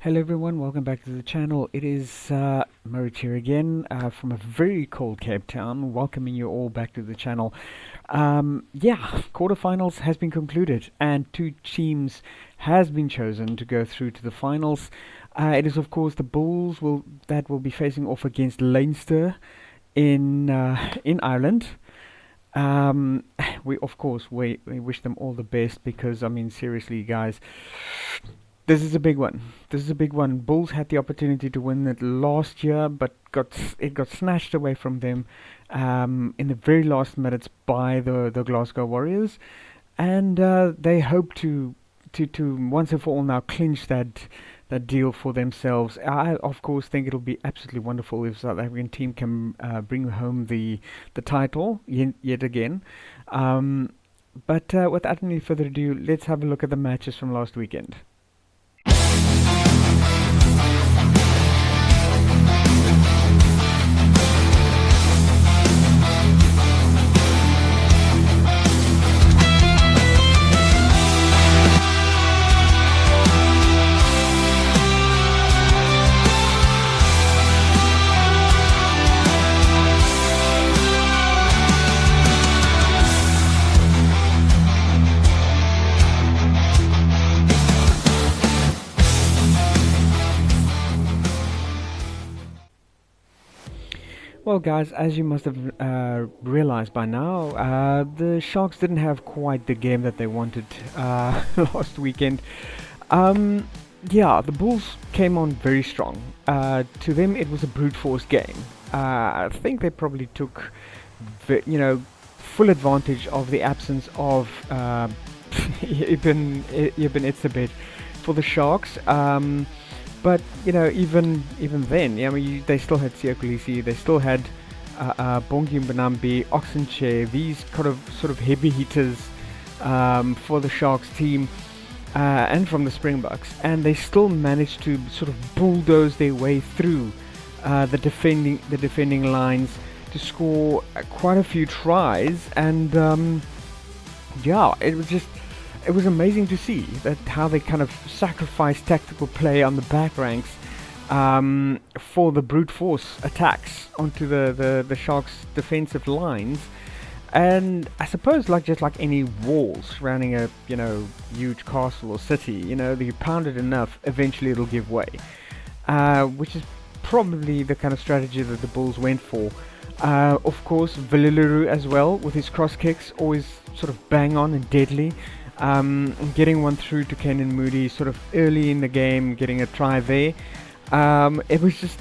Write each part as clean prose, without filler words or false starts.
Hello everyone, welcome back to the channel. It is Moritz here again from a very cold Cape Town, welcoming you all back to the channel. Quarterfinals has been concluded and two teams has been chosen to go through to the finals. It is of course the Bulls that will be facing off against Leinster in Ireland. Um, we of course we wish them all the best because I mean seriously guys, this is a big one. This is a big one. Bulls had the opportunity to win it last year, but it got snatched away from them in the very last minutes by the Glasgow Warriors, and they hope to once and for all now clinch that deal for themselves. I of course think it'll be absolutely wonderful if South African team can bring home the title yet again. Um, but without any further ado, let's have a look at the matches from last weekend. Well, guys, as you must have realized by now, the Sharks didn't have quite the game that they wanted last weekend. Um, the Bulls came on very strong. To them, it was a brute force game. I think they probably took, full advantage of the absence of Ibn Itzebet for the Sharks. But even then, I mean, they still had Siya Kolisi, they still had Bongi Mbonambi, Oxenchair, these kind of sort of heavy hitters for the Sharks team and from the Springboks, and they still managed to sort of bulldoze their way through the defending lines to score quite a few tries, and it was amazing to see that how they kind of sacrificed tactical play on the back ranks for the brute force attacks onto the Sharks' defensive lines. And I suppose just like any wall surrounding a huge castle or city, you pound it enough, eventually it'll give way. Which is probably the kind of strategy that the Bulls went for. Of course, Villaluru as well with his cross kicks, always sort of bang on and deadly. Getting one through to Kenan Moody sort of early in the game, getting a try there. It was just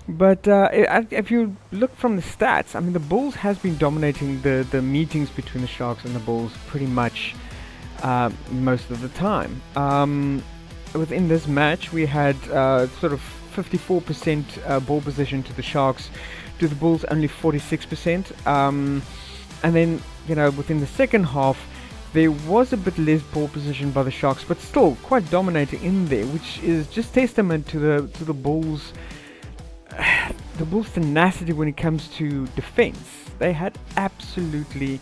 but if you look from the stats, I mean the Bulls has been dominating the meetings between the Sharks and the Bulls pretty much most of the time. Within this match we had sort of 54% ball possession to the Sharks, to the Bulls only 46%. And then, within the second half, there was a bit less ball position by the Sharks, but still quite dominating in there, which is just testament to the Bulls, the Bulls' tenacity when it comes to defense. They had absolutely,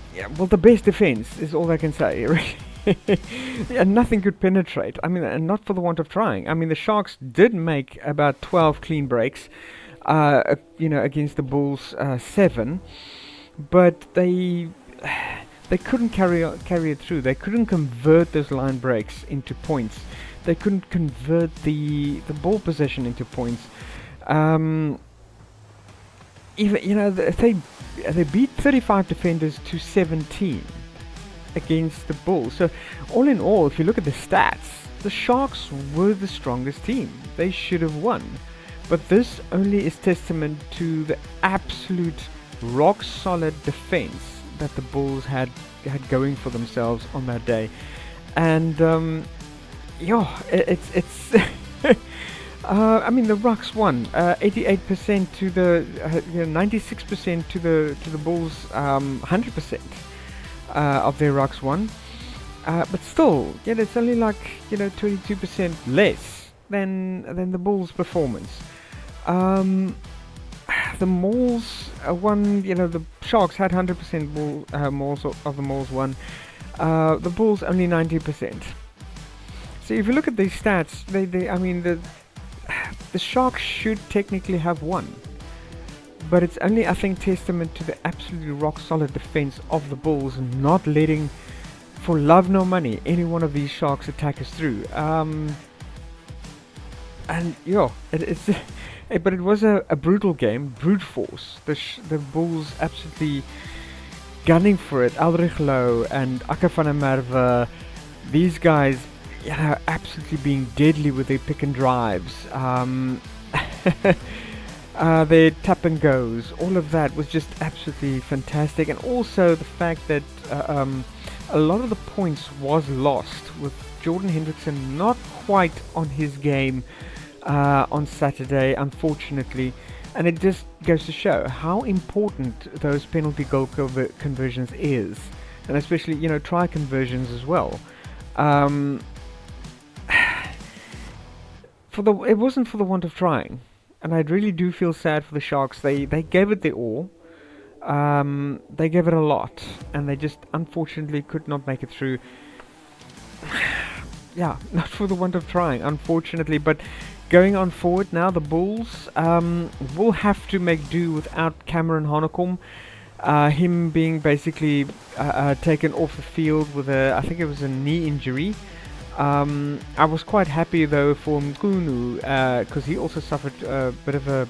the best defense is all I can say. Really. And nothing could penetrate. I mean, and not for the want of trying. I mean, the Sharks did make about 12 clean breaks. Against the Bulls 7, but they couldn't carry it through. They couldn't convert those line breaks into points. They couldn't convert the ball possession into points. They beat 35 defenders to 17 against the Bulls. So all in all, if you look at the stats, the Sharks were the strongest team. They should have won. But this only is testament to the absolute rock-solid defense that the Bulls had going for themselves on that day. And it's I mean the Rucks won 88% to the 96% to the Bulls, 100% of their Rucks won. But still, it's only 22% less than the Bulls' performance. The Mauls won, the Sharks had 100% Mauls of the Mauls won. The Bulls only 90%. So if you look at these stats, I mean, the Sharks should technically have won. But it's only, I think, testament to the absolutely rock-solid defense of the Bulls, not letting, for love nor money, any one of these Sharks attackers through. And yeah, but it was a brutal game, brute force. The Bulls absolutely gunning for it. Aldrich Lowe and Akka van der Merwe, these guys, absolutely being deadly with their pick and drives. Their tap and goes, all of that was just absolutely fantastic. And also the fact that a lot of the points was lost with Jordan Hendrickson not quite on his game on Saturday, unfortunately. And it just goes to show how important those penalty goal conversions is. And especially, try conversions as well. It wasn't for the want of trying. And I really do feel sad for the Sharks. They gave it their all. They gave it a lot. And they just unfortunately could not make it through. Yeah, not for the want of trying, unfortunately. But going on forward now, the Bulls will have to make do without Cameron Honeycomb. Him being basically taken off the field with I think it was a knee injury. I was quite happy though for Mkunu because he also suffered a bit of a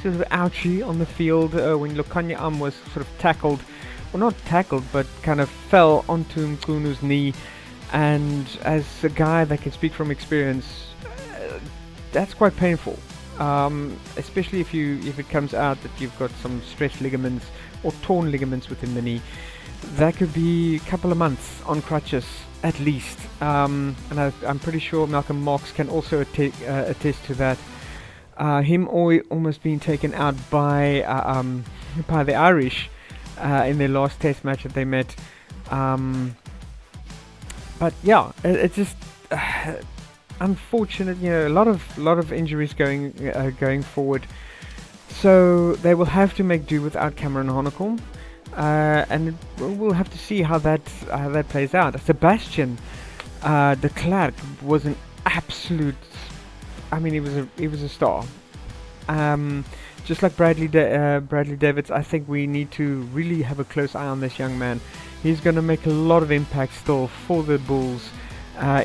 sort of ouchie on the field when Lokanya was sort of tackled, well not tackled but kind of fell onto Mkunu's knee. And as a guy that can speak from experience, that's quite painful, especially if it comes out that you've got some stretched ligaments or torn ligaments within the knee. That could be a couple of months on crutches at least, and I'm pretty sure Malcolm Marks can also attest to that. Him almost being taken out by the Irish in their last Test match that they met. But yeah, it's just unfortunate. A lot of injuries going forward. So they will have to make do without Cameron Honeycomb. And we'll have to see how that plays out. Sebastian de Klerk was an absolute. I mean, he was a star. Just like Bradley Davids, I think we need to really have a close eye on this young man. He's going to make a lot of impact still for the Bulls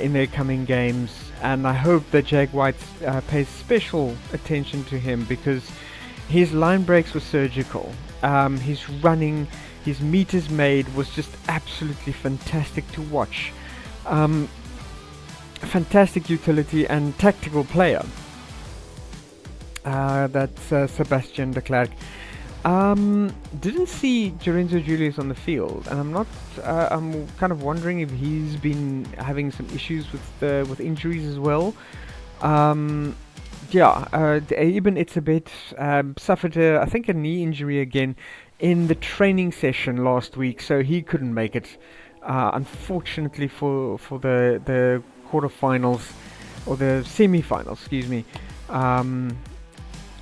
in their coming games, and I hope that Jake White pays special attention to him because his line breaks were surgical. His running, his meters made was just absolutely fantastic to watch. Fantastic utility and tactical player. That's Sebastian de Klerk. Didn't see Lorenzo Julius on the field, and I'm kind of wondering if he's been having some issues with injuries as well. Ibn Itzebet suffered I think a knee injury again in the training session last week, so he couldn't make it. Unfortunately for the quarterfinals or the semi-finals, excuse me.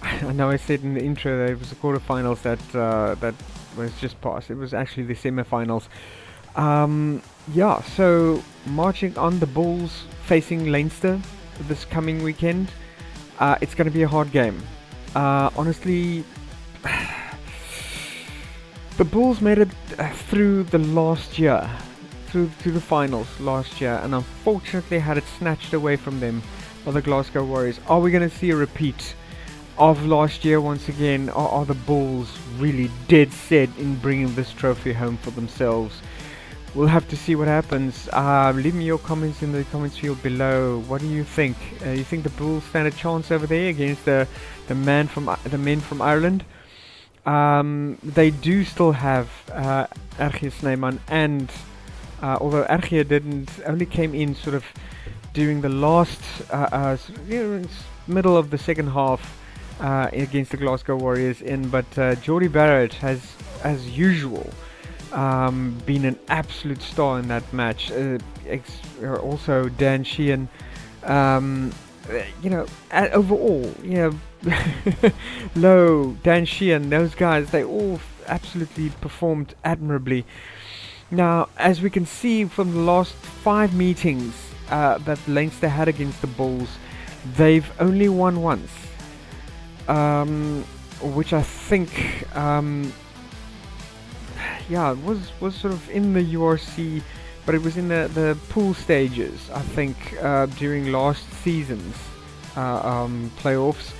I know I said in the intro that it was the quarterfinals that was just past. It was actually the semi-finals. So marching on, the Bulls facing Leinster this coming weekend. It's going to be a hard game. Honestly, the Bulls made it through the last year, through the finals last year, and unfortunately had it snatched away from them by the Glasgow Warriors. Are we going to see a repeat of last year once again? Or are the Bulls really dead set in bringing this trophy home for themselves? We'll have to see what happens. Leave me your comments in the comments field below. What do you think? You think the Bulls stand a chance over there against the men from Ireland? They do still have Ergie Snyman, and although Ergie only came in sort of during the last middle of the second half against the Glasgow Warriors but Jordie Barrett has, as usual, been an absolute star in that match. Also Dan Sheehan, overall, Lowe, Dan Sheehan, those guys, they all absolutely performed admirably. Now, as we can see from the last 5 meetings that Leinster had against the Bulls, they've only won once, which I think, yeah, it was sort of in the URC, but it was in the pool stages, I think, during last season's playoffs.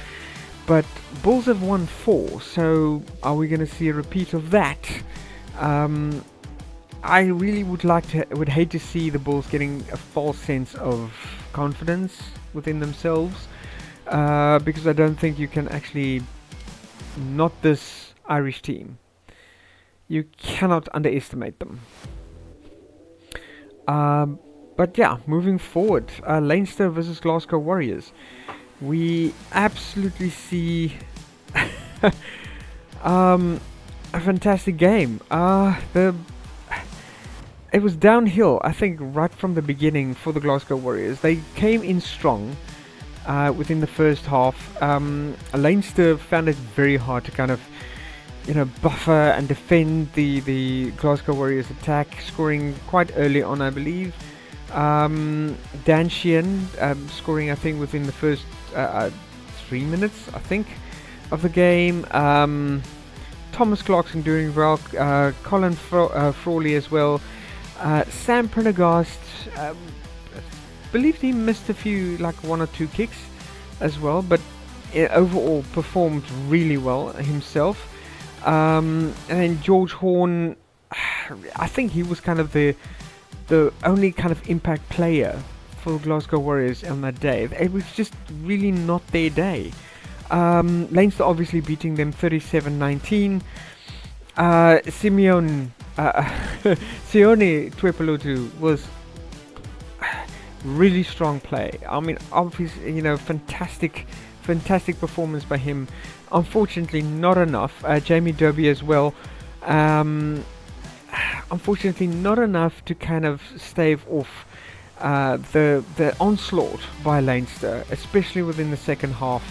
But Bulls have won 4, so are we going to see a repeat of that? I really would hate to see the Bulls getting a false sense of confidence within themselves, because I don't think you can actually not this Irish team. You cannot underestimate them. But yeah, moving forward, Leinster versus Glasgow Warriors. We absolutely see a fantastic game. It was downhill, I think, right from the beginning for the Glasgow Warriors. They came in strong within the first half. Leinster found it very hard to kind of, buffer and defend the Glasgow Warriors attack, scoring quite early on, I believe. Dan Sheehan scoring, I think, within the first 3 minutes, I think, of the game. Thomas Clarkson doing well. Colin Frawley as well. Sam Prendergast, believed he missed a few, like 1 or 2 kicks as well, but overall performed really well himself. And then George Horn, I think he was kind of the only kind of impact player for Glasgow Warriors on that day. It was just really not their day. Leinster obviously beating them 37-19. Sione Tuipulotu was really strong play. I mean, obviously, fantastic performance by him. Unfortunately, not enough. Jamie Dobie as well. Unfortunately, not enough to kind of stave off the onslaught by Leinster, especially within the second half.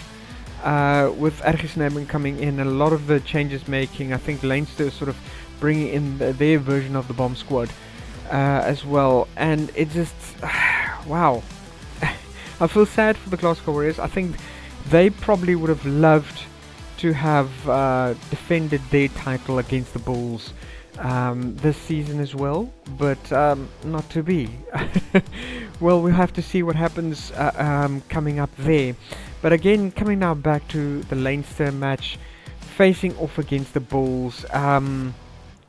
With Ergis Neben coming in, a lot of the changes making, I think Leinster sort of bringing in their version of the bomb squad as well, and it just wow. I feel sad for the Glasgow Warriors. I think they probably would have loved to have defended their title against the Bulls this season as well, but not to be. Well, we'll have to see what happens coming up there. But again, coming now back to the Leinster match, facing off against the Bulls.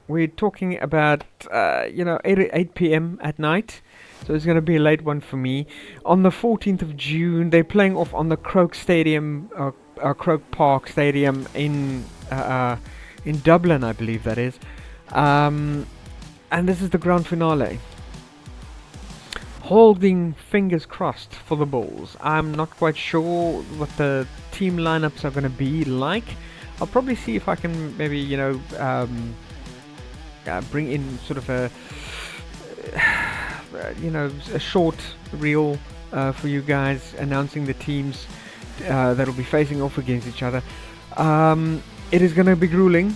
We're talking about 8 p.m. at night, so it's going to be a late one for me. On the 14th of June, they're playing off on the Croke Stadium, Croke Park Stadium in Dublin, I believe that is. And this is the grand finale. Holding fingers crossed for the Bulls. I'm not quite sure what the team lineups are going to be like. I'll probably see if I can maybe, bring in sort of a short reel for you guys announcing the teams that'll be facing off against each other. It is going to be grueling.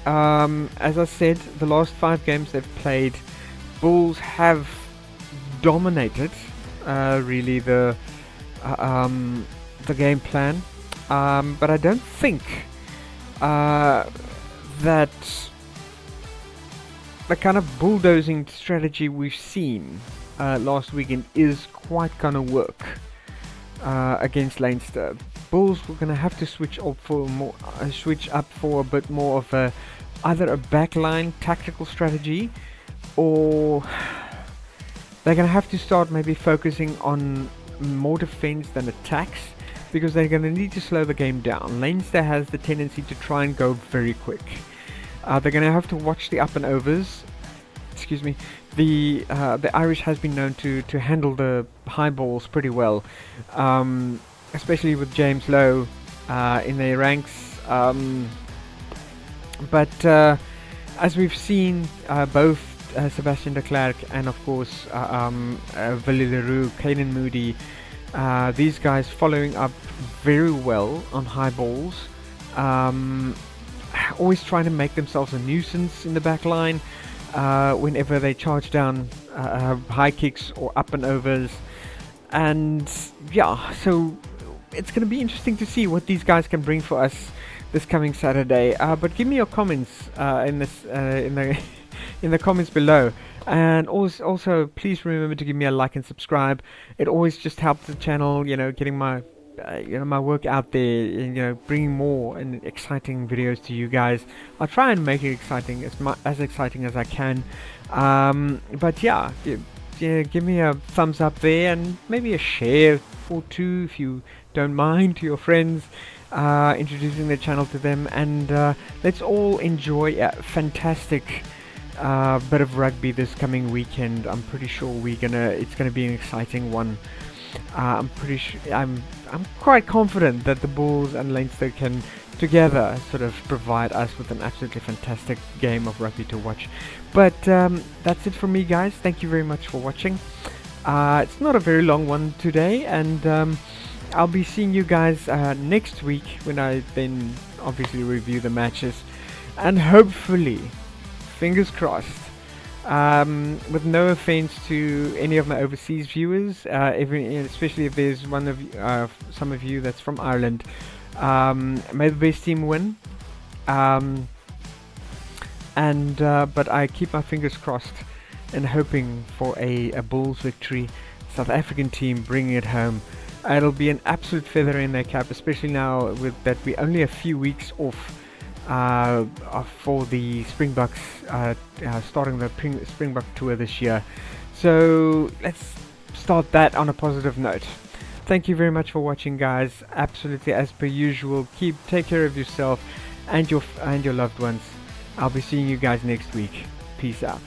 As I said, the last 5 games they've played, Bulls have dominated really the game plan, but I don't think that the kind of bulldozing strategy we've seen last weekend is quite gonna work against Leinster. Bulls were gonna have to switch up for a bit more of either a backline tactical strategy, or they're going to have to start maybe focusing on more defense than attacks, because they're going to need to slow the game down. Leinster has the tendency to try and go very quick. They're going to have to watch the up and overs. Excuse me. The Irish has been known to handle the high balls pretty well, especially with James Lowe in their ranks. But as we've seen, both Sebastian de Klerk and of course Willie Leroux, Caden Moody, these guys following up very well on high balls, always trying to make themselves a nuisance in the back line. whenever they charge down high kicks or up and overs. And yeah, so it's going to be interesting to see what these guys can bring for us this coming Saturday. But give me your comments in the in the comments below, and also please remember to give me a like and subscribe. It always just helps the channel, getting my my work out there, and bringing more and exciting videos to you guys. I'll try and make it exciting, as exciting as I can. But yeah, give me a thumbs up there, and maybe a share or two if you don't mind, to your friends, introducing the channel to them, and let's all enjoy a fantastic bit of rugby this coming weekend. I'm pretty sure it's gonna be an exciting one. I'm pretty sure, I'm quite confident that the Bulls and Leinster can together sort of provide us with an absolutely fantastic game of rugby to watch. But that's it from me, guys. Thank you very much for watching. It's not a very long one today, and I'll be seeing you guys next week, when I then obviously review the matches, and hopefully, fingers crossed, with no offense to any of my overseas viewers, especially if there's some of you that's from Ireland, may the best team win. But I keep my fingers crossed and hoping for a Bulls victory. South African team bringing it home. It'll be an absolute feather in their cap, especially now with that we're only a few weeks off for the Springboks starting the Springbok tour this year. So let's start that on a positive note. Thank you very much for watching, guys. Absolutely, as per usual, take care of yourself and your loved ones. I'll be seeing you guys next week. Peace out.